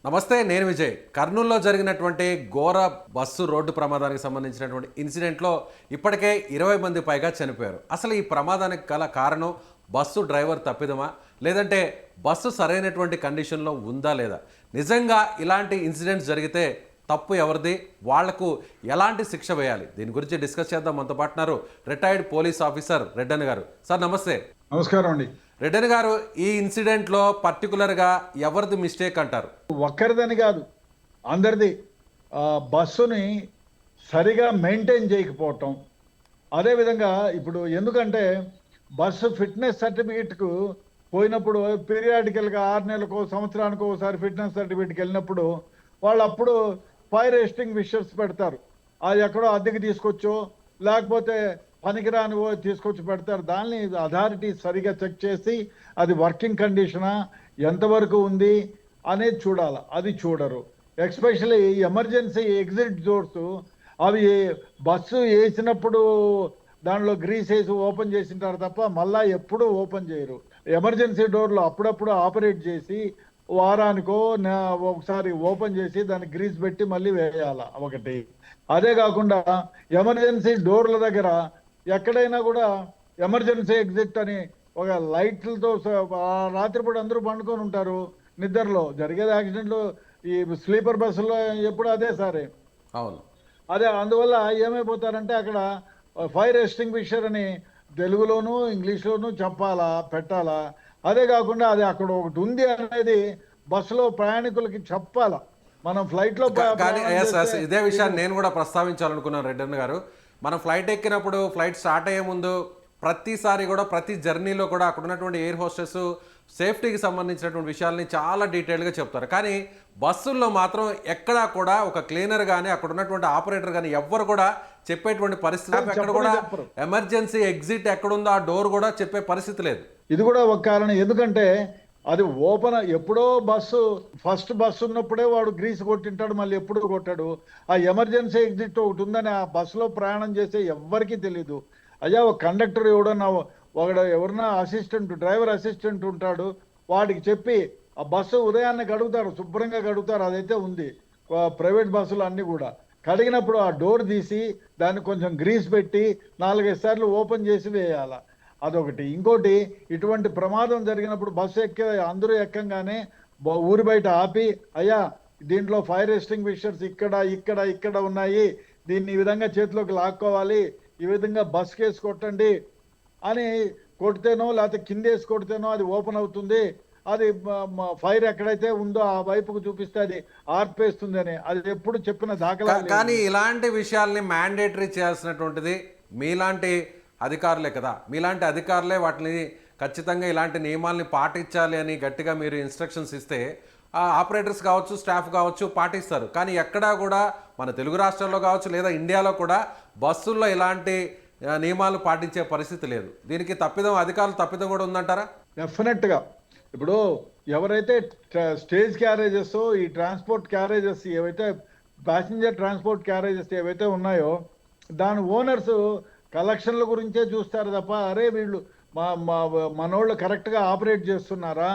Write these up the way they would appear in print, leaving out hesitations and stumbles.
నమస్తే, నేను విజయ్. కర్నూలులో జరిగినటువంటి ఘోర బస్సు రోడ్డు ప్రమాదానికి సంబంధించినటువంటి ఇన్సిడెంట్లో ఇప్పటికే 20 మంది పైగా చనిపోయారు. అసలు ఈ ప్రమాదానికి గల కారణం బస్సు డ్రైవర్ తప్పిదమా, లేదంటే బస్సు సరైనటువంటి కండిషన్లో ఉందా లేదా? నిజంగా ఇలాంటి ఇన్సిడెంట్స్ జరిగితే తప్పు ఎవరిది, వాళ్లకు ఎలాంటి శిక్ష వేయాలి? దీని గురించి డిస్కస్ చేద్దాం. మనతో పాటున్నారు రిటైర్డ్ పోలీస్ ఆఫీసర్ రెడ్డన్ గారు. సార్ నమస్తే. నమస్కారం అండి. రెడ్డన్ గారు, ఈ ఇన్సిడెంట్లో పర్టికులర్గా ఎవరిది మిస్టేక్ అంటారు? ఒక్కరిదని కాదు, అందరిది. బస్సుని సరిగా మెయింటైన్ చేయకపోవటం. అదేవిధంగా ఇప్పుడు ఎందుకంటే బస్సు ఫిట్నెస్ సర్టిఫికేట్కు పోయినప్పుడు పీరియాడికల్గా 6 నెలలకు సంవత్సరానికి ఒకసారి ఫిట్నెస్ సర్టిఫికేట్కి వెళ్ళినప్పుడు వాళ్ళు అప్పుడు ఫైర్ ఎస్టింగ్విషర్స్ పెడతారు. అది ఎక్కడో అద్దెకి తీసుకొచ్చో లేకపోతే పనికిరాని తీసుకొచ్చి పెడతారు. దాన్ని అథారిటీ సరిగా చెక్ చేసి అది వర్కింగ్ కండిషనా, ఎంతవరకు ఉంది అనేది చూడాలి. అది చూడరు. ఎస్పెషల్లీ ఎమర్జెన్సీ ఎగ్జిట్ డోర్స్ అవి బస్సు వేసినప్పుడు దానిలో గ్రీస్ వేసి ఓపెన్ చేసింటారు తప్ప మళ్ళా ఎప్పుడూ ఓపెన్ చేయరు. ఎమర్జెన్సీ డోర్లు అప్పుడప్పుడు ఆపరేట్ చేసి వారానికో ఒకసారి ఓపెన్ చేసి దానికి గ్రీస్ పెట్టి మళ్ళీ వేయాలి ఒకటి. అదే కాకుండా ఎమర్జెన్సీ డోర్ల దగ్గర ఎక్కడైనా కూడా ఎమర్జెన్సీ ఎగ్జిట్ అని ఒక లైట్లతో రాత్రిపూట అందరూ పండుకొని ఉంటారు నిద్రలో. జరిగేది యాక్సిడెంట్లు ఈ స్లీపర్ బస్సులో ఎప్పుడు అదే సరే. అవును. అదే అందువల్ల ఏమైపోతారంటే అక్కడ ఫైర్ ఎస్టింగ్విషర్ అని తెలుగులోను ఇంగ్లీష్లోను చెప్పాలా, పెట్టాలా. అదే కాకుండా అది అక్కడ ఒకటి ఉంది అనేది బస్సులో ప్రయాణికులకి చెప్పాలా. మనం ఫ్లైట్లో కానీ ఇదే విషయాన్ని నేను కూడా ప్రస్తావించాలనుకున్నాను రెడ్డన్ గారు. మనం ఫ్లైట్ ఎక్కినప్పుడు ఫ్లైట్ స్టార్ట్ అయ్యే ముందు ప్రతిసారి కూడా ప్రతి జర్నీలో కూడా అక్కడ ఉన్నటువంటి ఎయిర్ హోస్టెస్ సేఫ్టీకి సంబంధించినటువంటి విషయాల్ని చాలా డీటెయిల్గా చెప్తారు. కానీ బస్సుల్లో మాత్రం ఎక్కడా కూడా ఒక క్లీనర్ కానీ అక్కడ ఉన్నటువంటి ఆపరేటర్ కానీ ఎవ్వరు కూడా చెప్పేటువంటి పరిస్థితి, ఎక్కడ కూడా ఎమర్జెన్సీ ఎగ్జిట్ ఎక్కడుందో ఆ డోర్ కూడా చెప్పే పరిస్థితి లేదు. ఇది కూడా ఒక కారణం. ఎందుకంటే అది ఓపెన్ ఎప్పుడో ఫస్ట్ బస్సు ఉన్నప్పుడే వాడు గ్రీస్ కొట్టింటాడు, మళ్ళీ ఎప్పుడు కొట్టాడు. ఆ ఎమర్జెన్సీ ఎగ్జిట్ ఒకటి ఉందని ఆ బస్సులో ప్రయాణం చేసే ఎవ్వరికీ తెలీదు. అయ్యా ఒక కండక్టర్ ఎవరన్నా డ్రైవర్ అసిస్టెంట్ ఉంటాడు, వాడికి చెప్పి ఆ బస్సు ఉదయాన్నే గడుగుతారు, శుభ్రంగా గడుగుతారు. అదైతే ఉంది ప్రైవేట్ బస్సులు అన్నీ కూడా. కడిగినప్పుడు ఆ డోర్ తీసి దాన్ని కొంచెం గ్రీస్ పెట్టి 4-5 సార్లు ఓపెన్ చేసి వేయాల. అదొకటి. ఇంకోటి, ఇటువంటి ప్రమాదం జరిగినప్పుడు బస్సు అందరూ ఎక్కంగానే ఊరి బయట ఆపి, అయ్యా దీంట్లో ఫైర్ ఎస్టింగ్విషర్స్ ఇక్కడ ఉన్నాయి, దీన్ని ఈ విధంగా చేతిలోకి లాక్కోవాలి, ఈ విధంగా బస్ కేసు కొట్టండి అని కొడితేనో లేకపోతే కిందేసి కొడితేనో అది ఓపెన్ అవుతుంది. అది ఫైర్ ఎక్కడైతే ఉందో ఆ వైపుకు చూపిస్తే అది ఆర్పేస్తుంది అని అది ఎప్పుడు చెప్పిన దాఖలా. కానీ ఇలాంటి విషయాల్ని మ్యాండేటరీ చేయాల్సినటువంటిది మీలాంటి అధికారులే కదా. మీలాంటి అధికారులే వాటిని ఖచ్చితంగా ఇలాంటి నియమాల్ని పాటించాలి అని గట్టిగా మీరు ఇన్స్ట్రక్షన్స్ ఇస్తే ఆపరేటర్స్ కావచ్చు, స్టాఫ్ కావచ్చు పాటిస్తారు. కానీ ఎక్కడా కూడా మన తెలుగు రాష్ట్రాల్లో కావచ్చు లేదా ఇండియాలో కూడా బస్సుల్లో ఇలాంటి నియమాలు పాటించే పరిస్థితి లేదు. దీనికి అధికారులు తప్పిదం కూడా ఉందంటారా? డెఫినెట్గా. ఇప్పుడు ఎవరైతే స్టేజ్ క్యారేజెస్, ఈ ట్రాన్స్పోర్ట్ క్యారేజెస్ ఏవైతే ప్యాసింజర్ ట్రాన్స్పోర్ట్ క్యారేజెస్ ఏవైతే ఉన్నాయో దాని ఓనర్స్ కలెక్షన్ల గురించే చూస్తారు తప్ప అరే వీళ్ళు మనోళ్ళు కరెక్ట్గా ఆపరేట్ చేస్తున్నారా,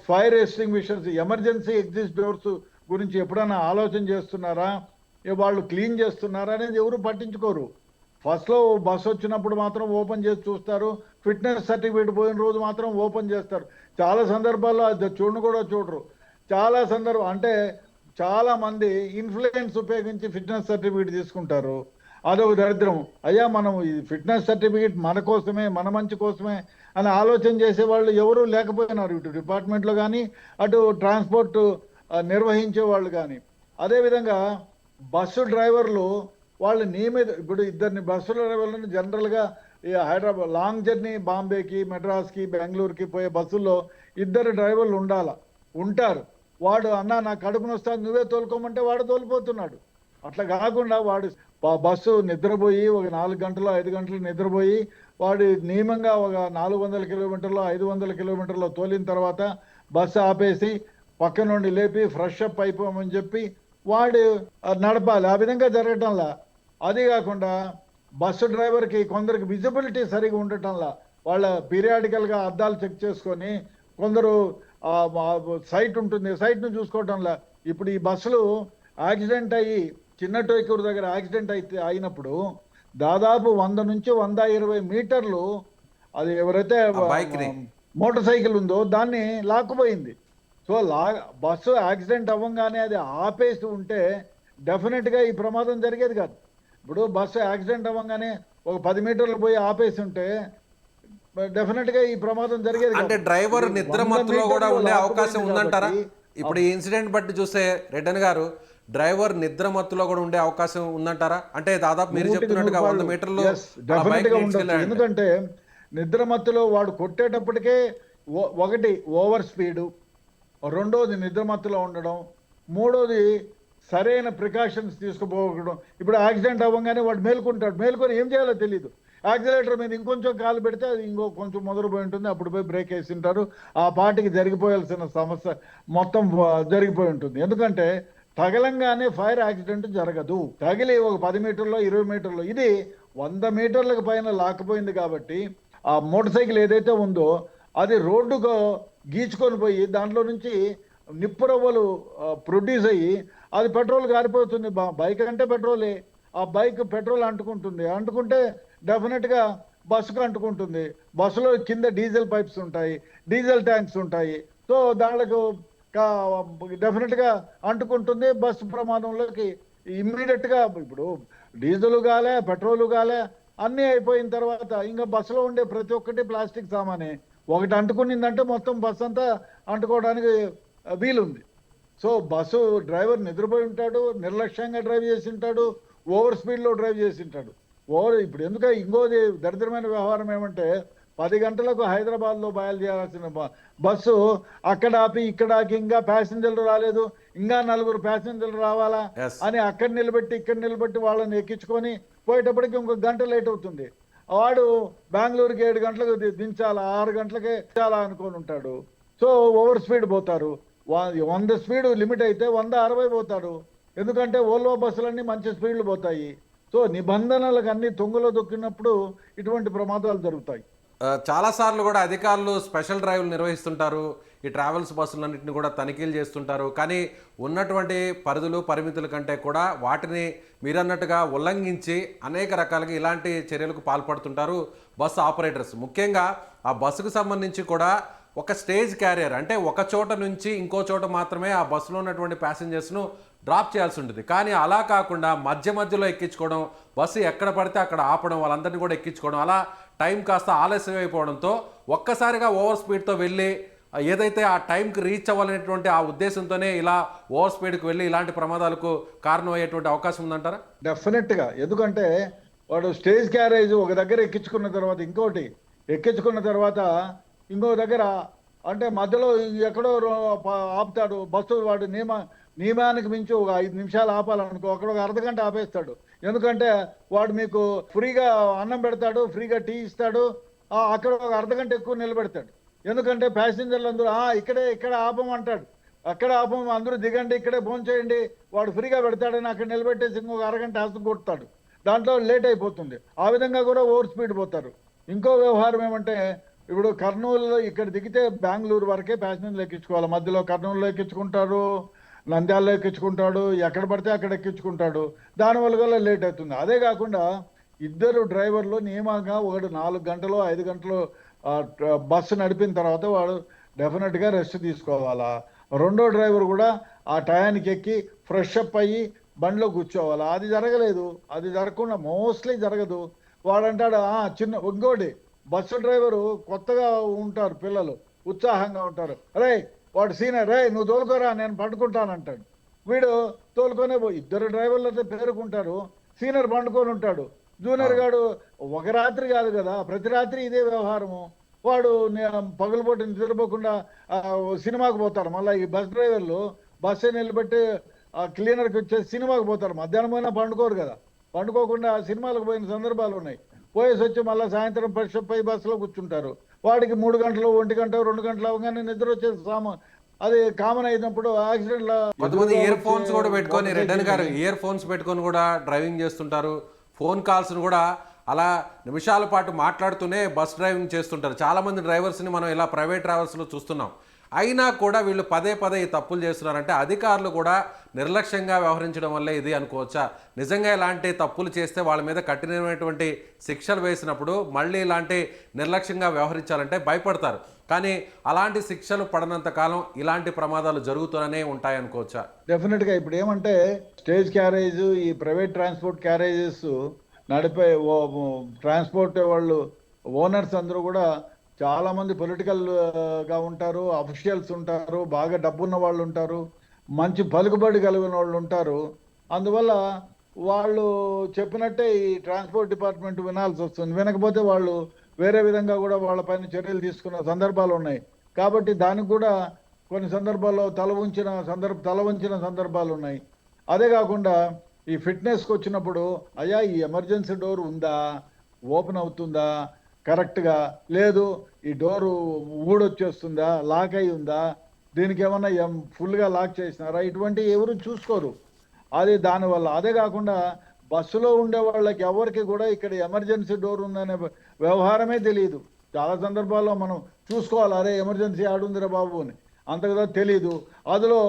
fire extinguishers, emergency exit doors గురించి ఎప్పుడైనా ఆలోచన చేస్తున్నారా, వాళ్ళు క్లీన్ చేస్తున్నారా అనేది ఎవరు పట్టించుకోరు. ఫస్ట్లో బస్సు వచ్చినప్పుడు మాత్రం ఓపెన్ చేసి చూస్తారు, ఫిట్నెస్ సర్టిఫికేట్ పోయిన రోజు మాత్రం ఓపెన్ చేస్తారు. చాలా సందర్భాల్లో అది చూడరు. అంటే చాలామంది ఇన్ఫ్లుయెన్స్ ఉపయోగించి ఫిట్నెస్ సర్టిఫికేట్ తీసుకుంటారు. అదొక దరిద్రం. అయ్యా మనం ఈ ఫిట్నెస్ సర్టిఫికేట్ మన కోసమే, మన మంచి కోసమే అని ఆలోచన చేసేవాళ్ళు ఎవరూ లేకపోయినారు ఇటు డిపార్ట్మెంట్లో కానీ అటు ట్రాన్స్పోర్ట్ నిర్వహించే వాళ్ళు కానీ. అదేవిధంగా బస్సు డ్రైవర్లు వాళ్ళు ఇప్పుడు ఇద్దరిని బస్సు డ్రైవర్లను జనరల్గా హైదరాబాద్ లాంగ్ జర్నీ బాంబేకి, మెడ్రాస్కి, బెంగళూరుకి పోయే బస్సుల్లో 2 డ్రైవర్లు ఉంటారు. వాడు అన్నా నా కడుపును వస్తాను నువ్వే తోలుకోమంటే వాడు తోలిపోతున్నాడు. అట్లా కాకుండా వాడు బస్సు నిద్రపోయి ఒక 4 గంటలు 5 గంటలు నిద్రపోయి వాడు నియమంగా ఒక 400 కిలోమీటర్లు 500 కిలోమీటర్లు తోలిన తర్వాత బస్సు ఆపేసి పక్క నుండి లేపి ఫ్రెష్ అప్ అయిపోమని చెప్పి వాడు నడపాలి. ఆ విధంగా జరగటంలా. అది కాకుండా బస్సు డ్రైవర్కి కొందరికి విజిబిలిటీ సరిగా ఉండటంలా వాళ్ళ పీరియాడికల్గా అద్దాలు చెక్ చేసుకొని కొందరు సైట్ ఉంటుంది, సైట్ను చూసుకోవటంలా. ఇప్పుడు ఈ బస్సులు యాక్సిడెంట్ అయ్యి చిన్న టోకూరు దగ్గర యాక్సిడెంట్ అయినప్పుడు దాదాపు 100 నుంచి 120 మీటర్లు అది ఎవరైతే బైక్ని మోటార్ సైకిల్ ఉందో దాన్ని లాక్కుపోయింది. సో బస్సు యాక్సిడెంట్ అవ్వగానే అది ఆపేసి ఉంటే డెఫినెట్గా ఈ ప్రమాదం జరిగేది కాదు. ఇప్పుడు బస్సు యాక్సిడెంట్ అవ్వగానే ఒక 10 మీటర్లు పోయి ఆపేసి ఉంటే డెఫినెట్గా ఈ ప్రమాదం జరిగేది కాదు. అంటే డ్రైవర్ ఇది నిద్ర 100 మత్తులో కూడా మీటర్లు ఉండే అవకాశం లాక్కుపోయింది ఉందంటారా? కాబట్టి ఇప్పుడు ఈ ఇన్సిడెంట్ బట్టి చూస్తే రెడ్డన్ గారు డ్రైవర్ నిద్ర మత్తులో కూడా ఉండే అవకాశం ఉందంటారా? అంటే దాదాపు మీరు చెప్తున్నట్టుగా 100 మీటర్లు డెఫినెట్ గా ఉండొచ్చు. ఎందుకంటే నిద్ర మత్తులో వాడు కొట్టేటప్పటికే ఒకటి ఓవర్ స్పీడు, రెండోది నిద్ర మత్తులో ఉండడం, మూడోది సరైన ప్రికాషన్స్ తీసుకుపోవడం. ఇప్పుడు యాక్సిడెంట్ అవ్వగానే వాడు మేల్కొంటాడు, మేల్కొని ఏం చేయాలో తెలియదు. యాక్సిలేటర్ మీద ఇంకొంచెం కాలు పెడితే అది ఇంకో కొంచెం మొదలుపోయి ఉంటుంది, అప్పుడు పోయి బ్రేక్ వేసింటారు. ఆ పాటికి జరిగిపోయాల్సిన సమస్య మొత్తం జరిగిపోయి ఉంటుంది. ఎందుకంటే తగలంగానే ఫైర్ యాక్సిడెంట్ జరగదు. తగిలి ఒక 10 మీటర్లో 20 మీటర్లో, ఇది 100 మీటర్లకు పైన లాక్కుపోయింది కాబట్టి ఆ మోటార్ సైకిల్ ఏదైతే ఉందో అది రోడ్డుకు గీచుకొని పోయి దాంట్లో నుంచి నిప్పురవ్వలు ప్రొడ్యూస్ అయ్యి అది పెట్రోల్ గారిపోతుంది. బైక్ అంటే పెట్రోలే, ఆ బైక్ పెట్రోల్ అంటుకుంటుంది, అంటుకుంటే డెఫినెట్గా బస్సుకు అంటుకుంటుంది. బస్సులో కింద డీజిల్ పైప్స్ ఉంటాయి, డీజిల్ ట్యాంక్స్ ఉంటాయి. సో దానికి డెఫినెట్గా అంటుకుంటుంది. బస్సు ప్రమాదంలోకి ఇమ్మీడియట్గా ఇప్పుడు డీజిల్ కాలే, పెట్రోల్ కాలే, అన్నీ అయిపోయిన తర్వాత ఇంకా బస్సులో ఉండే ప్రతి ఒక్కటి ప్లాస్టిక్ సామానే. ఒకటి అంటుకునిందంటే మొత్తం బస్సు అంతా అంటుకోవడానికి వీలుంది. సో బస్సు డ్రైవర్ నిద్రపోయి ఉంటాడు, నిర్లక్ష్యంగా డ్రైవ్ చేసి ఉంటాడు, ఓవర్ స్పీడ్లో డ్రైవ్ చేసి ఉంటాడు. ఇప్పుడు ఎందుకంటే ఇంకోది దరిద్రమైన వ్యవహారం ఏమంటే 10 గంటలకు హైదరాబాద్లో బయలుదేరాల్సిన బస్సు అక్కడ ఆపి ఇక్కడ ఆకి ఇంకా ప్యాసింజర్లు రాలేదు, ఇంకా 4 ప్యాసింజర్లు రావాలా అని అక్కడ నిలబెట్టి ఇక్కడ నిలబెట్టి వాళ్ళని ఎక్కించుకొని పోయేటప్పటికి ఇంకొక గంట లేట్ అవుతుంది. వాడు బెంగళూరుకి 7 గంటలకు దించాలా, 6 గంటలకే దించాలా అనుకొని ఉంటాడు. సో ఓవర్ స్పీడ్ పోతారు. 100 స్పీడ్ లిమిట్ అయితే 160 పోతారు. ఎందుకంటే ఓల్వో బస్సులన్నీ మంచి స్పీడ్లు పోతాయి. సో నిబంధనలకు అన్ని తొంగలో దొక్కినప్పుడు ఇటువంటి ప్రమాదాలు జరుగుతాయి. చాలాసార్లు కూడా అధికారులు స్పెషల్ డ్రైవ్లు నిర్వహిస్తుంటారు, ఈ ట్రావెల్స్ బస్సులన్నింటినీ కూడా తనిఖీలు చేస్తుంటారు. కానీ ఉన్నటువంటి పరిధులు పరిమితుల కంటే కూడా వాటిని మీరన్నట్టుగా ఉల్లంఘించి అనేక రకాలుగా ఇలాంటి చర్యలకు పాల్పడుతుంటారు బస్సు ఆపరేటర్స్. ముఖ్యంగా ఆ బస్సుకు సంబంధించి కూడా ఒక స్టేజ్ క్యారియర్ అంటే ఒక చోట నుంచి ఇంకో చోట మాత్రమే ఆ బస్సులో ఉన్నటువంటి ప్యాసింజర్స్ను డ్రాప్ చేయాల్సి ఉంటుంది. కానీ అలా కాకుండా మధ్య మధ్యలో ఎక్కించుకోవడం, బస్సు ఎక్కడ పడితే అక్కడ ఆపడం, వాళ్ళందరినీ కూడా ఎక్కించుకోవడం, అలా టైం కాస్త ఆలస్యం అయిపోవడంతో ఒక్కసారిగా ఓవర్ స్పీడ్తో వెళ్ళి ఏదైతే ఆ టైంకి రీచ్ అవ్వాలనేటువంటి ఆ ఉద్దేశంతోనే ఇలా ఓవర్ స్పీడ్కి వెళ్ళి ఇలాంటి ప్రమాదాలకు కారణం అయ్యేటువంటి అవకాశం ఉందంటారా? డెఫినెట్గా. ఎందుకంటే వాడు స్టేజ్ క్యారేజ్ ఒక దగ్గర ఎక్కించుకున్న తర్వాత ఇంకోటి ఎక్కించుకున్న తర్వాత ఇంకో దగ్గర అంటే మధ్యలో ఎక్కడో ఆపుతాడు బస్సు. వాడు నియమానికి మించి ఒక 5 నిమిషాలు ఆపాలనుకో, అక్కడ ఒక అర్ధగంట ఆపేస్తాడు. ఎందుకంటే వాడు మీకు ఫ్రీగా అన్నం పెడతాడు, ఫ్రీగా టీ ఇస్తాడు, అక్కడ ఒక అర్ధగంట ఎక్కువ నిలబెడతాడు. ఎందుకంటే ప్యాసింజర్లు అందరూ ఇక్కడ ఆపమంటాడు, అక్కడ ఆపం, అందరూ దిగండి, ఇక్కడే భోంచేయండి, వాడు ఫ్రీగా పెడతాడని అక్కడ నిలబెట్టేసి ఇంకొక అరగంట ఆస్తు కొడతాడు. దాంట్లో లేట్ అయిపోతుంది. ఆ విధంగా కూడా ఓవర్ స్పీడ్ పోతారు. ఇంకో వ్యవహారం ఏమంటే ఇప్పుడు కర్నూలులో ఇక్కడ దిగితే బెంగళూరు వరకే ప్యాసింజర్లు ఎక్కించుకోవాలి. మధ్యలో కర్నూలులో ఎక్కించుకుంటారు, నంద్యాలలో ఎక్కించుకుంటాడు, ఎక్కడ పడితే అక్కడ ఎక్కించుకుంటాడు. దానివల్ల కూడా లేట్ అవుతుంది. అదే కాకుండా ఇద్దరు డ్రైవర్లు నియమంగా ఒకటి 4 గంటలు 5 గంటలు బస్సు నడిపిన తర్వాత వాడు డెఫినెట్గా రెస్ట్ తీసుకోవాలా. రెండో డ్రైవర్ కూడా ఆ టయానికి ఎక్కి ఫ్రెష్ అప్ అయ్యి బండిలో కూర్చోవాలా. అది జరగలేదు. అది జరగకుండా మోస్ట్లీ జరగదు. వాడంటాడు ఇంకోటి బస్సు డ్రైవరు కొత్తగా ఉంటారు, పిల్లలు ఉత్సాహంగా ఉంటారు, రే వాడు సీనియర్, రే నువ్వు తోలుకోరా నేను పండుకుంటానంటాడు. వీడు తోలుకొనే ఇద్దరు డ్రైవర్లు అయితే పేరుకుంటారు, సీనియర్ పండుకొని ఉంటాడు. జూనియర్ గాడు ఒక రాత్రి కాదు కదా, ప్రతి రాత్రి ఇదే వ్యవహారము. వాడు పగలపూట నిద్రపోకుండా సినిమాకి పోతారు. మళ్ళీ ఈ బస్ డ్రైవర్లు బస్సు నిలబెట్టి క్లీనర్కి వచ్చేసి సినిమాకి పోతారు. మధ్యాహ్నం పోయినా పండుకోరు కదా, పండుకోకుండా సినిమాలకు పోయిన సందర్భాలు ఉన్నాయి. పోయేసి వచ్చి మళ్ళీ సాయంత్రం ఫ్రెషప్ అయ్యి బస్సులో కూర్చుంటారు. వాడికి 3 గంటలు 1 గంట 2 గంటలు అవగానే నిద్ర వచ్చేసి అది కామన్ అయినప్పుడు యాక్సిడెంట్. కొంతమంది ఇయర్ ఫోన్స్ కూడా పెట్టుకొని రెడ్డన్ గారు ఇయర్ ఫోన్స్ పెట్టుకొని కూడా డ్రైవింగ్ చేస్తుంటారు. ఫోన్ కాల్స్ను కూడా అలా నిమిషాల పాటు మాట్లాడుతూనే బస్ డ్రైవింగ్ చేస్తుంటారు. చాలామంది డ్రైవర్స్ని మనం ఇలా ప్రైవేట్ ట్రావెల్స్లో చూస్తున్నాం. అయినా కూడా వీళ్ళు పదే పదే ఈ తప్పులు చేస్తున్నారంటే అధికారులు కూడా నిర్లక్ష్యంగా వ్యవహరించడం వల్లే ఇది అనుకోవచ్చా? నిజంగా ఇలాంటి తప్పులు చేస్తే వాళ్ళ మీద కఠినమైనటువంటి శిక్షలు వేసినప్పుడు మళ్ళీ ఇలాంటి నిర్లక్ష్యంగా వ్యవహరించాలంటే భయపడతారు. కానీ అలాంటి శిక్షలు పడనంత కాలం ఇలాంటి ప్రమాదాలు జరుగుతూనే ఉంటాయి అనుకోవచ్చా? డెఫినెట్గా ఇప్పుడు ఏమంటే స్టేజ్ క్యారేజ్, ఈ ప్రైవేట్ ట్రాన్స్పోర్ట్ క్యారేజెస్ నడిపే ట్రాన్స్పోర్ట్ వాళ్ళు ఓనర్స్ అందరూ కూడా చాలా మంది పొలిటికల్గా ఉంటారు, అఫీషియల్స్ ఉంటారు, బాగా డబ్బున్న వాళ్ళు ఉంటారు, మంచి పలుకుబడి కలిగిన వాళ్ళు ఉంటారు. అందువల్ల వాళ్ళు చెప్పినట్టే ఈ ట్రాన్స్పోర్ట్ డిపార్ట్మెంట్ వినాల్సి వస్తుంది. వినకపోతే వాళ్ళు వేరే విధంగా కూడా వాళ్ళపైన చర్యలు తీసుకున్న సందర్భాలు ఉన్నాయి. కాబట్టి దానికి కూడా కొన్ని సందర్భాల్లో తల వంచిన సందర్భాలు ఉన్నాయి. అదే కాకుండా ఈ ఫిట్నెస్కి వచ్చినప్పుడు అయ్యా ఈ ఎమర్జెన్సీ డోర్ ఉందా, ఓపెన్ అవుతుందా కరెక్ట్గా, లేదు ఈ డోరు ఊడొచ్చేస్తుందా, లాక్ అయి ఉందా, దీనికి ఏమన్నా ఫుల్గా లాక్ చేసినారా, ఇటువంటి ఎవరు చూసుకోరు. అది దానివల్ల. అదే కాకుండా బస్సులో ఉండే వాళ్ళకి ఎవరికి కూడా ఇక్కడ ఎమర్జెన్సీ డోర్ ఉందనే వ్యవహారమే తెలియదు. చాలా సందర్భాల్లో మనం చూసుకోవాలి, అరే ఎమర్జెన్సీ ఆడుందిరా బాబు అని, అంతగా తెలీదు. అందులో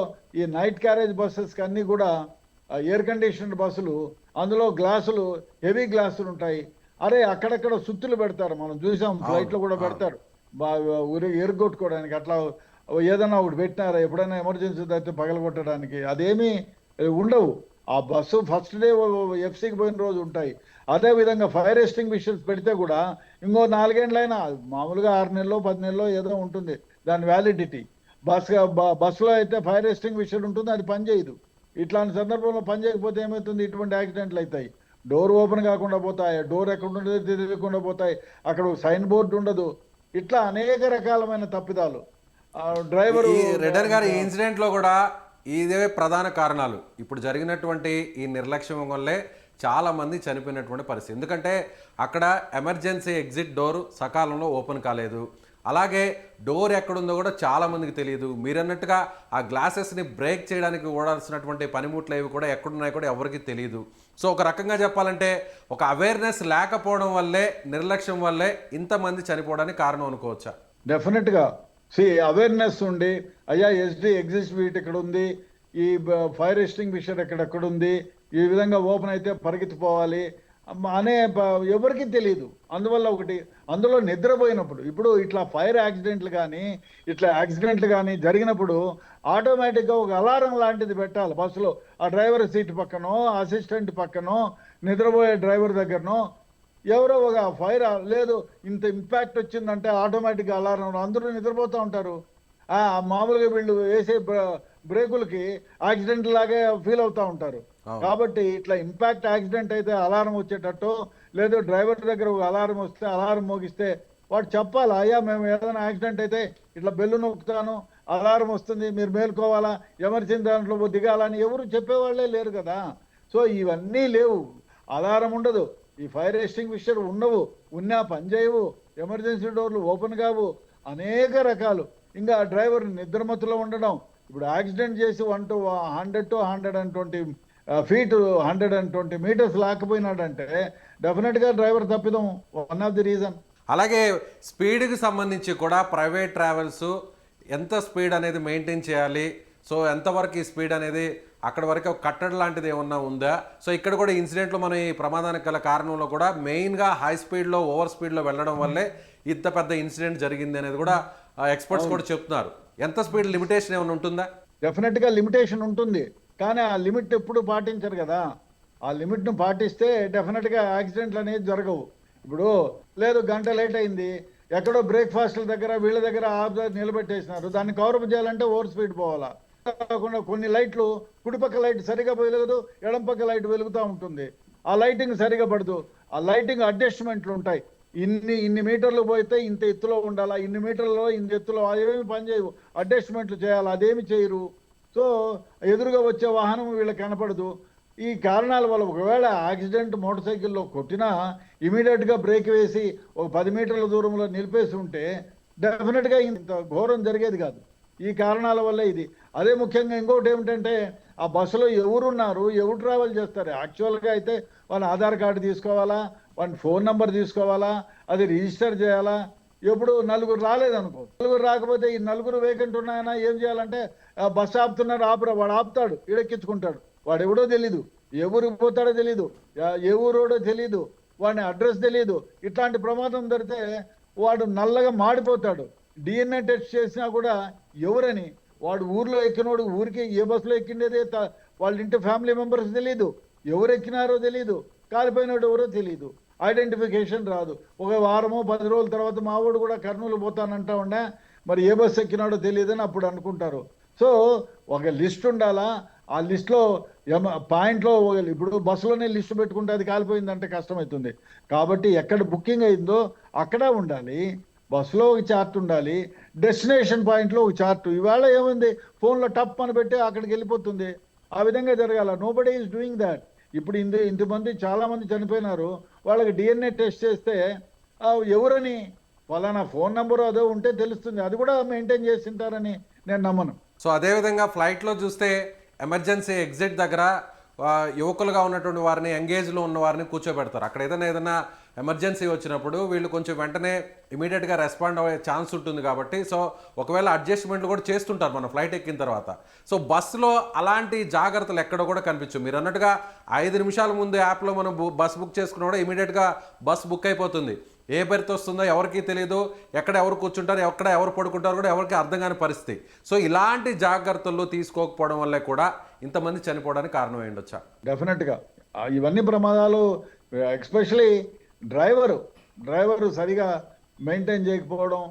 ఈ నైట్ క్యారేజ్ బస్సెస్కి అన్నీ కూడా ఎయిర్ కండిషన్డ్ బస్సులు, అందులో గ్లాసులు హెవీ గ్లాసులు ఉంటాయి. అరే అక్కడక్కడ సుత్తులు పెడతారు, మనం చూసాం ఫ్లైట్లో కూడా పెడతారు ఎరుగొట్టుకోవడానికి. అట్లా ఏదైనా ఒకటి పెట్టినారా ఎప్పుడైనా ఎమర్జెన్సీ అయితే పగలగొట్టడానికి? అదేమీ ఉండవు. ఆ బస్సు ఫస్ట్ డే ఎఫ్సీకి పోయిన రోజు ఉంటాయి. అదేవిధంగా ఫైర్ ఎస్టింగ్విషర్స్ పెడితే కూడా ఇంకో 4 ఏళ్ళైనా, మామూలుగా 6 నెలలో 10 నెలలో ఏదో ఉంటుంది దాని వ్యాలిడిటీ. బస్సులో అయితే ఫైర్ ఎస్టింగ్విషర్ ఉంటుంది, అది పనిచేయదు. ఇట్లాంటి సందర్భంలో పనిచేయకపోతే ఏమవుతుంది, ఇటువంటి యాక్సిడెంట్లు అవుతాయి. డోర్ ఓపెన్ కాకుండా పోతాయి, డోర్ ఎక్కడ ఉండదో తెలియకుండా పోతాయి, అక్కడ సైన్ బోర్డు ఉండదు. ఇట్లా అనేక రకాలమైన తప్పిదాలు డ్రైవరు. రెడ్డర్ గారు, ఈ ఇన్సిడెంట్ లో కూడా ఇదే ప్రధాన కారణాలు. ఇప్పుడు జరిగినటువంటి ఈ నిర్లక్ష్యం వల్లే చాలా మంది చనిపోయినటువంటి పరిస్థితి. ఎందుకంటే అక్కడ ఎమర్జెన్సీ ఎగ్జిట్ డోర్ సకాలంలో ఓపెన్ కాలేదు. అలాగే డోర్ ఎక్కడుందో కూడా చాలా మందికి తెలియదు. మీరన్నట్టుగా ఆ గ్లాసెస్ని బ్రేక్ చేయడానికి ఓడాల్సినటువంటి పనిముట్లు ఏవి కూడా ఎక్కడున్నాయో కూడా ఎవరికి తెలియదు. సో ఒక రకంగా చెప్పాలంటే ఒక అవేర్నెస్ లేకపోవడం వల్లే, నిర్లక్ష్యం వల్లే ఇంతమంది చనిపోవడానికి కారణం అనుకోవచ్చా? డెఫినెట్గా అవేర్నెస్ ఉండి, అయ్యా ఎస్డి ఎగ్జిస్ట్ వీట్ ఇక్కడ ఉంది, ఈ ఫైర్ ఎస్టింగ్విషర్ ఎక్కడెక్కడ ఉంది, ఈ విధంగా ఓపెన్ అయితే పరిగెత్తిపోవాలి అనే ఎవరికి తెలియదు. అందువల్ల అందులో నిద్రపోయినప్పుడు, ఇప్పుడు ఇట్లా ఫైర్ యాక్సిడెంట్లు కానీ జరిగినప్పుడు ఆటోమేటిక్గా ఒక అలారం లాంటిది పెట్టాలి బస్సులో. ఆ డ్రైవర్ సీట్ పక్కనో, అసిస్టెంట్ పక్కనో, నిద్రపోయే డ్రైవర్ దగ్గరనో ఎవరో ఒక ఫైర్ లేదు ఇంత ఇంపాక్ట్ వచ్చిందంటే ఆటోమేటిక్గా అలారం, అందరూ నిద్రపోతూ ఉంటారు. మామూలుగా వీళ్ళు వేసే బ్రేకులకి యాక్సిడెంట్ లాగే ఫీల్ అవుతూ ఉంటారు. కాబట్టి ఇట్లా ఇంపాక్ట్ యాక్సిడెంట్ అయితే అలారం వచ్చేటట్టు, లేదు డ్రైవర్ దగ్గర ఒక అలారం వస్తే అలారం మోగిస్తే వాడు చెప్పాలి, అయ్యా మేము ఏదైనా యాక్సిడెంట్ అయితే ఇట్లా బెల్లు నొక్కుతాను, అలారం వస్తుంది, మీరు మేల్కోవాలా, ఎమర్జెన్సీ దాంట్లో దిగాలని ఎవరు చెప్పేవాళ్ళే లేరు కదా. సో ఇవన్నీ లేవు, అలారం ఉండదు, ఈ ఫైర్ ఎస్టింగ్విషర్ ఉన్నా పనిచేయవు, ఎమర్జెన్సీ డోర్లు ఓపెన్ కావు, అనేక రకాలు. ఇంకా డ్రైవర్ నిద్రమత్తులో ఉండడం. ఇప్పుడు యాక్సిడెంట్ చేసి 100 to 120 feet 120 meters లాకపోయినాడంటే డెఫినెట్గా డ్రైవర్ తప్పిదం వన్ ఆఫ్ ది రీజన్. అలాగే స్పీడ్కి సంబంధించి కూడా ప్రైవేట్ ట్రావెల్స్ ఎంత స్పీడ్ అనేది మెయింటైన్ చేయాలి, సో ఎంతవరకు ఈ స్పీడ్ అనేది అక్కడ వరకు కట్టడి లాంటిది ఏమన్నా ఉందా? సో ఇక్కడ కూడా ఇన్సిడెంట్లో మనం ఈ ప్రమాదానికి గల కారణంలో కూడా మెయిన్గా హై స్పీడ్లో, ఓవర్ స్పీడ్లో వెళ్ళడం వల్లే ఇంత పెద్ద ఇన్సిడెంట్ జరిగింది అనేది కూడా ఎక్స్పర్ట్స్ కూడా చెప్తున్నారు. ఎంత స్పీడ్ లిమిటేషన్ ఏమైనా ఉంటుందా? డెఫినెట్గా లిమిటేషన్ ఉంటుంది, కానీ ఆ లిమిట్ ఎప్పుడు పాటించరు కదా. ఆ లిమిట్ను పాటిస్తే డెఫినెట్గా యాక్సిడెంట్లు అనేది జరగవు. ఇప్పుడు లేదు గంట లేట్ అయింది, ఎక్కడో బ్రేక్ఫాస్ట్ల దగ్గర వీళ్ళ దగ్గర నిలబెట్టేసినారు, దాన్ని కవర్ చేయాలంటే ఓవర్ స్పీడ్ పోవాలా. కాకుండా కొన్ని లైట్లు, కుడిపక్క లైట్ సరిగా వెలగదు, ఎడం పక్క లైట్ వెలుగుతూ ఉంటుంది, ఆ లైటింగ్ సరిగా పడదు. ఆ లైటింగ్ అడ్జస్ట్మెంట్లు ఉంటాయి, ఇన్ని మీటర్లు పోతే ఇంత ఎత్తులో ఉండాలా, ఇన్ని మీటర్లలో ఇంత ఎత్తులో, అదేమి పని చేయవు, అడ్జస్ట్మెంట్లు చేయాలి, అదేమి చేయరు. సో ఎదురుగా వచ్చే వాహనం వీళ్ళకి కనపడదు. ఈ కారణాల వల్ల ఒకవేళ యాక్సిడెంట్ మోటార్ సైకిల్లో కొట్టినా ఇమీడియట్గా బ్రేక్ వేసి ఒక 10 మీటర్ల దూరంలో నిలిపేసి ఉంటే డెఫినెట్గా ఇంత ఘోరం జరిగేది కాదు. ఈ కారణాల వల్ల ఇది. అదే ముఖ్యంగా ఇంకొకటి ఏమిటంటే, ఆ బస్సులో ఎవరున్నారు, ఎవరు ట్రావెల్ చేస్తారు. యాక్చువల్గా అయితే వాళ్ళ ఆధార్ కార్డు తీసుకోవాలా, వాళ్ళ ఫోన్ నెంబర్ తీసుకోవాలా, అది రిజిస్టర్ చేయాలా, ఎప్పుడు నలుగురు రాలేదనుకో, నలుగురు రాకపోతే ఈ నలుగురు వేకెంట్ ఉన్నాయన్నా ఏం చేయాలంటే బస్సు ఆపుతున్నారు, ఆపురా, వాడు ఆపుతాడు, ఈడెక్కించుకుంటాడు. వాడు ఎవడో తెలీదు, ఏ ఊరికి పోతాడో తెలీదు, ఏ ఊరోడో తెలీదు, వాడిని అడ్రస్ తెలీదు. ఇట్లాంటి ప్రమాదం జరిగితే వాడు నల్లగా మాడిపోతాడు. DNA టెస్ట్ చేసినా కూడా ఎవరని, వాడు ఊర్లో ఎక్కినోడు ఊరికి ఏ బస్సులో ఎక్కిండేదే వాళ్ళ ఇంటి ఫ్యామిలీ మెంబర్స్ తెలీదు, ఎవరు ఎక్కినారో తెలీదు, కాలిపోయినాడు ఎవరో తెలీదు, ఐడెంటిఫికేషన్ రాదు. ఒక వారమో 10 రోజుల తర్వాత మావాడు కూడా కర్నూలు పోతానంటా ఉండే, మరి ఏ బస్సు ఎక్కినాడో తెలియదని అప్పుడు అనుకుంటారు. సో ఒక లిస్ట్ ఉండాలా, ఆ లిస్ట్లో పాయింట్లో ఇప్పుడు బస్సులోనే లిస్ట్ పెట్టుకుంటే అది కాలిపోయిందంటే కష్టమవుతుంది. కాబట్టి ఎక్కడ బుకింగ్ అయిందో అక్కడ ఉండాలి, బస్సులో ఒక చార్ట్ ఉండాలి, డెస్టినేషన్ పాయింట్లో ఒక చార్ట్. ఇవాళ ఏముంది, ఫోన్లో టప్ అని పెట్టి అక్కడికి వెళ్ళిపోతుంది. ఆ విధంగా జరగాల. Nobody is doing that. ఇప్పుడు ఇంతమంది చాలా మంది చనిపోయినారు, వాళ్ళకి DNA టెస్ట్ చేస్తే ఎవరని ఫలానా ఫోన్ నెంబర్ అదో ఉంటే తెలుస్తుంది. అది కూడా మెయింటైన్ చేసింటారని నేను నమ్మను. సో అదేవిధంగా ఫ్లైట్లో చూస్తే ఎమర్జెన్సీ ఎగ్జిట్ దగ్గర యువకులుగా ఉన్నటువంటి వారిని, ఎంగేజ్లో ఉన్న వారిని కూర్చోబెడతారు. అక్కడ ఏదైనా ఎమర్జెన్సీ వచ్చినప్పుడు వీళ్ళు కొంచెం వెంటనే ఇమీడియట్గా రెస్పాండ్ అయ్యే ఛాన్స్ ఉంటుంది కాబట్టి, సో ఒకవేళ అడ్జస్ట్మెంట్లు కూడా చేస్తుంటారు మన ఫ్లైట్ ఎక్కిన తర్వాత. సో బస్సులో అలాంటి జాగ్రత్తలు ఎక్కడ కూడా కనిపించవు. మీరు అన్నట్టుగా 5 నిమిషాల ముందు యాప్లో మనం బస్ బుక్ చేసుకున్నా కూడా ఇమీడియట్గా బస్ బుక్ అయిపోతుంది. ఏ బెర్త్ వస్తుందో ఎవరికి తెలియదు, ఎక్కడ ఎవరు కూర్చుంటారు, ఎక్కడ ఎవరు పడుకుంటారు కూడా ఎవరికి అర్థం కాని పరిస్థితి. సో ఇలాంటి జాగ్రత్తలు తీసుకోకపోవడం వల్లే కూడా ఇంతమంది చనిపోవడానికి కారణం అయ్యుండొచ్చా? డెఫినెట్గా ఇవన్నీ ప్రమాదాలు, ఎక్స్పెషలీ డ్రైవరు సరిగా మెయింటైన్ చేయకపోవడం,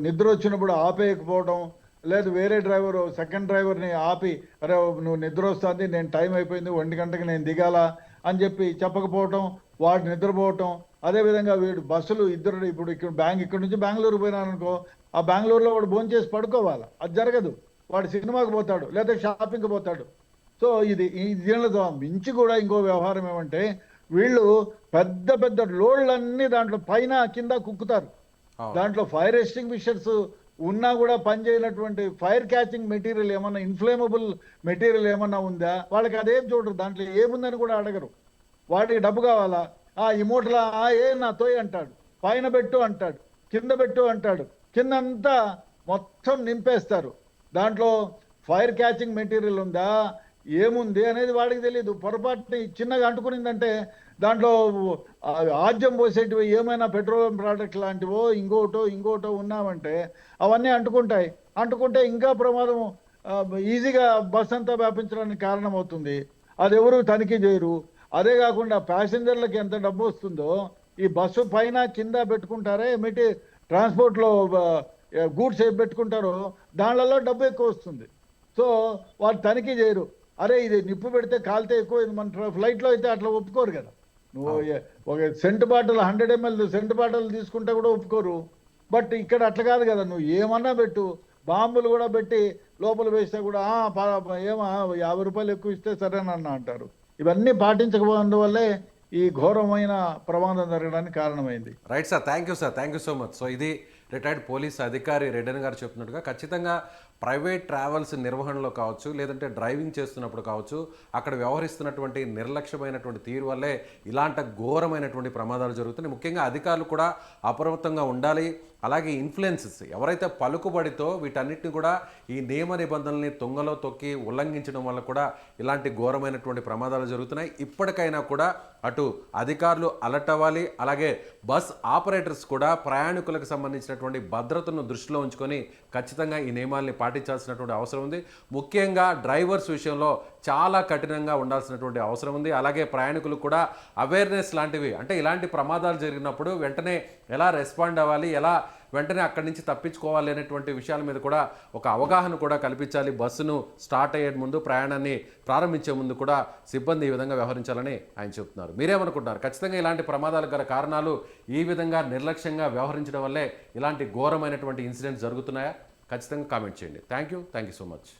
నిద్ర వచ్చినప్పుడు ఆపేయకపోవడం, లేదు వేరే డ్రైవరు సెకండ్ డ్రైవర్ని ఆపి, అరే నువ్వు నిద్ర వస్తుంది, నేను టైం అయిపోయింది, 1 గంటకి నేను దిగాల అని చెప్పి చెప్పకపోవటం, వాడు నిద్రపోవటం. అదేవిధంగా వీడు బస్సులు ఇద్దరు, ఇప్పుడు ఇక్కడ నుంచి బెంగళూరు పోయినాను అనుకో, ఆ బెంగళూరులో వాడు భోంచేసి పడుకోవాలి, అది జరగదు. వాడు సినిమాకి పోతాడు, లేదా షాపింగ్కి పోతాడు. సో ఈ దీనితో మించి కూడా ఇంకో వ్యవహారం ఏమంటే, వీళ్ళు పెద్ద పెద్ద లోడ్లన్నీ దాంట్లో పైన కింద కుక్కుతారు. దాంట్లో ఫైర్ ఎక్స్టింగ్విషర్స్ ఉన్నా కూడా పనిచేయనటువంటి ఫైర్ క్యాచింగ్ మెటీరియల్ ఏమన్నా, ఇన్ఫ్లేమబుల్ మెటీరియల్ ఏమన్నా ఉందా, వాళ్ళకి అదేం చూడరు, దాంట్లో ఏముందని కూడా అడగరు. వాటికి డబ్బు కావాలా, ఈ మూటలా నా తోయ్ అంటాడు, పైన పెట్టు అంటాడు, కింద పెట్టు అంటాడు, కిందంతా మొత్తం నింపేస్తారు. దాంట్లో ఫైర్ క్యాచింగ్ మెటీరియల్ ఉందా, ఏముంది అనేది వాడికి తెలియదు. పొరపాటుని చిన్నగా అంటుకునిందంటే దాంట్లో ఆజ్యం పోసేటివి ఏమైనా పెట్రోలియం ప్రోడక్ట్ లాంటివో ఇంకోటో ఉన్నామంటే అవన్నీ అంటుకుంటే ఇంకా ప్రమాదం ఈజీగా బస్ అంతా వ్యాపించడానికి కారణమవుతుంది. అది ఎవరు తనిఖీ చేయరు. అదే కాకుండా ప్యాసింజర్లకు ఎంత డబ్బు వస్తుందో ఈ బస్సు పైన కింద పెట్టుకుంటారే, ట్రాన్స్పోర్ట్లో గూడ్స్ ఏం పెట్టుకుంటారో దానిలలో డబ్బు ఎక్కువ వస్తుంది. సో వాళ్ళు తనిఖీ చేయరు. అరే ఇది నిప్పు పెడితే కాలితే ఎక్కువ, మన ఫ్లైట్లో అయితే అట్లా ఒప్పుకోరు కదా. నువ్వు ఒక cent bottle 100 ml cent bottle తీసుకుంటే కూడా ఒప్పుకోరు. బట్ ఇక్కడ అట్లా కాదు కదా, నువ్వు ఏమన్నా పెట్టు, బాంబులు కూడా పెట్టి లోపల వేస్తే కూడా ఏమో 50 రూపాయలు ఎక్కువ ఇస్తే సరేనన్నా అంటారు. ఇవన్నీ పాటించకపోవడం వల్లే ఈ ఘోరమైన ప్రమాదం జరగడానికి కారణమైంది. Right sir, thank you sir, thank you so much. So ఇది రిటైర్డ్ పోలీస్ అధికారి రెడ్డన్ గారు చెప్పినట్టుగా ఖచ్చితంగా ప్రైవేట్ ట్రావెల్స్ నిర్వహణలో కావచ్చు, లేదంటే డ్రైవింగ్ చేస్తున్నప్పుడు కావచ్చు, అక్కడ వ్యవహరిస్తున్నటువంటి నిర్లక్ష్యమైనటువంటి తీరు వల్లే ఇలాంటి ఘోరమైనటువంటి ప్రమాదాలు జరుగుతున్నాయి. ముఖ్యంగా అధికారులు కూడా అప్రమత్తంగా ఉండాలి. అలాగే ఇన్ఫ్లుయెన్సెస్ ఎవరైతే పలుకుబడితో వీటన్నిటిని కూడా ఈ నియమ నిబంధనల్ని తొంగలో తొక్కి ఉల్లంఘించడం వల్ల కూడా ఇలాంటి ఘోరమైనటువంటి ప్రమాదాలు జరుగుతున్నాయి. ఇప్పటికైనా కూడా అటు అధికారులు అలర్ట్ అవ్వాలి, అలాగే బస్ ఆపరేటర్స్ కూడా ప్రయాణికులకు సంబంధించినటువంటి భద్రతను దృష్టిలో ఉంచుకొని ఖచ్చితంగా ఈ నియమాల్ని పాటించాల్సినటువంటి అవసరం ఉంది. ముఖ్యంగా డ్రైవర్స్ విషయంలో చాలా కఠినంగా ఉండాల్సినటువంటి అవసరం ఉంది. అలాగే ప్రయాణికులకు కూడా అవేర్నెస్ లాంటివి, అంటే ఇలాంటి ప్రమాదాలు జరిగినప్పుడు వెంటనే ఎలా రెస్పాండ్ అవ్వాలి, ఎలా వెంటనే అక్కడి నుంచి తప్పించుకోవాలి అనేటువంటి విషయాల మీద కూడా ఒక అవగాహన కూడా కల్పించాలి. బస్సును స్టార్ట్ అయ్యే ముందు, ప్రయాణాన్ని ప్రారంభించే ముందు కూడా సిబ్బంది ఈ విధంగా వ్యవహరించాలని ఆయన చెప్తున్నారు. మీరేమనుకుంటున్నారు? ఖచ్చితంగా ఇలాంటి ప్రమాదాలకు గల కారణాలు ఈ విధంగా నిర్లక్ష్యంగా వ్యవహరించడం వల్లే ఇలాంటి ఘోరమైనటువంటి ఇన్సిడెంట్స్ జరుగుతున్నాయా? ఖచ్చితంగా కామెంట్ చేయండి. Thank you so much.